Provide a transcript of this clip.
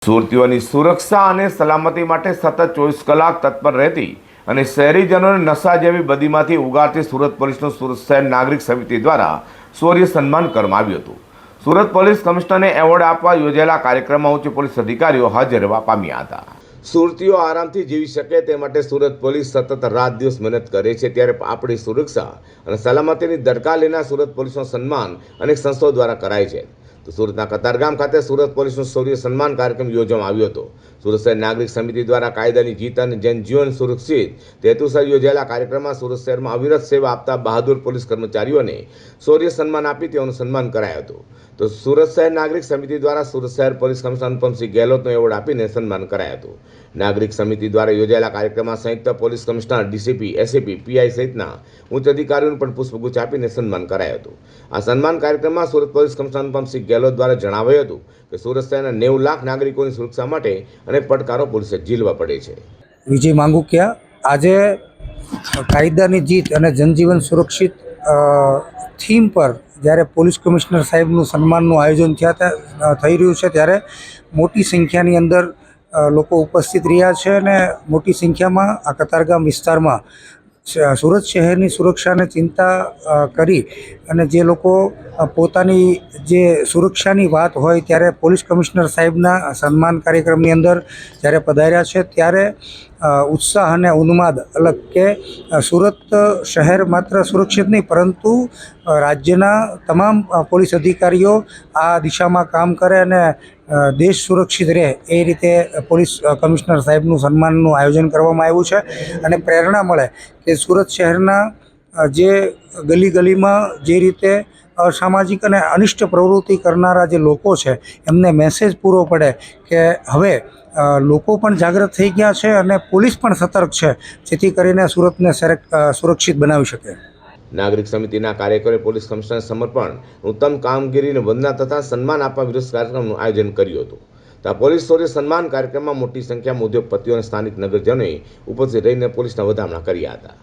સુરતીઓની સુરક્ષા અને સલામતી માટે સતત 24 કલાક તત્પર રહેતી અને શહેરીજનોને નશા જેવી બદીમાંથી ઉગારતી સુરત પોલીસનું સુરત શહેર નાગરિક સમિતિ દ્વારા શૌર્ય સન્માન કરવામાં આવ્યું હતું। સુરત પોલીસ કમિશનરને એવોર્ડ આપવા યોજાયેલા કાર્યક્રમમાં ઉચ્ચ પોલીસ અધિકારીઓ હાજર રહેવા પામ્યા હતા। સુરતીઓ આરામથી જીવી શકે તે માટે સુરત પોલીસ સતત રાત દિવસ મહેનત કરે છે, ત્યારે આપણી સુરક્ષા અને સલામતીની દરકાર લેનાર સુરત પોલીસનું સન્માન અનેક સંસ્થાઓ દ્વારા કરાય છે। તો સુરતના કતારગામ ખાતે સુરત પોલીસનું શૌર્ય સન્માન કાર્યક્રમ યોજવામાં આવ્યો હતો। સુરત શહેર નાગરિક સમિતિ દ્વારા કાયદાની જીત અને જનજીવન સુરક્ષિત તે હેતુસર યોજાયેલા કાર્યક્રમમાં સુરત શહેરમાં અવિરત સેવા આપતા બહાદુર પોલીસ કર્મચારીઓને શૌર્ય સન્માન આપી તેઓનું સન્માન કરાયું હતું। તો સુરત શહેર નાગરિક સમિતિ દ્વારા સુરત શહેર પોલીસ કમિશનર અનુપમસિંહ ગેહલોતનો એવોર્ડ આપીને સન્માન કરાયું હતું। નાગરિક સમિતિ દ્વારા યોજાયેલા કાર્યક્રમમાં સંયુક્ત police commissioner, DCP, ACP, PI સહિતના ઉચ્ચ અધિકારીઓને પણ પુષ્પગુચ્છ આપીને સન્માન કરાયું હતું। આ સન્માન કાર્યક્રમમાં સુરત પોલીસ કમિશનર અનુપમસિંહ ગેહલોત દ્વારા જણાવાયું હતું કે સુરત શહેરના 90 લાખ નાગરિકોની સુરક્ષા માટે અનેક પડકારો પોલીસે ઝીલવા પડે છે। વિજય માંગુકિયા, આજે કાયદાની જીત અને જનજીવન સુરક્ષિત થીમ પર જ્યારે પોલીસ કમિશનર સાહેબનું સન્માનનું આયોજન થઈ રહ્યું છે, ત્યારે મોટી સંખ્યાની અંદર લોકો ઉપસ્થિત રહ્યા છે અને મોટી સંખ્યામાં આ કતારગામ વિસ્તારમાં સુરત શહેરની સુરક્ષાને ચિંતા કરી અને જે લોકો પોતાની જે સુરક્ષાની વાત હોય ત્યારે પોલીસ કમિશનર સાહેબના સન્માન કાર્યક્રમની અંદર જ્યારે પધાર્યા છે, ત્યારે ઉત્સાહ અને ઉન્માદ અલગ કે સુરત શહેર માત્ર સુરક્ષિત નહીં પરંતુ રાજ્યના તમામ પોલીસ અધિકારીઓ આ દિશામાં કામ કરે અને દેશ સુરક્ષિત રહે એ રીતે પોલીસ કમિશનર સાહેબનું સન્માનનું આયોજન કરવામાં આવ્યું છે। અને પ્રેરણા મળે કે સુરત શહેરના જે ગલી ગલીમાં જે રીતે અસામાજિક અને અનિષ્ટ પ્રવૃત્તિ કરનારા જે લોકો છે એમને મેસેજ પૂરો પડે કે હવે લોકો પણ જાગૃત થઈ ગયા છે અને પોલીસ પણ સતર્ક છે, જેથી કરીને સુરતને સુરક્ષિત બનાવી શકે। નાગરિક સમિતિના કાર્યકરોએ પોલીસ કમિશનર સમર્પણ, ઉત્તમ કામગીરીને વંદના તથા સન્માન આપવા વિશેષ કાર્યક્રમનું આયોજન કર્યું હતું। તો પોલીસ શૌર્ય સન્માન કાર્યક્રમમાં મોટી સંખ્યામાં ઉદ્યોગપતિઓ અને સ્થાનિક નગરજનોએ ઉપસ્થિત રહીને પોલીસના વધામણા કર્યા હતા।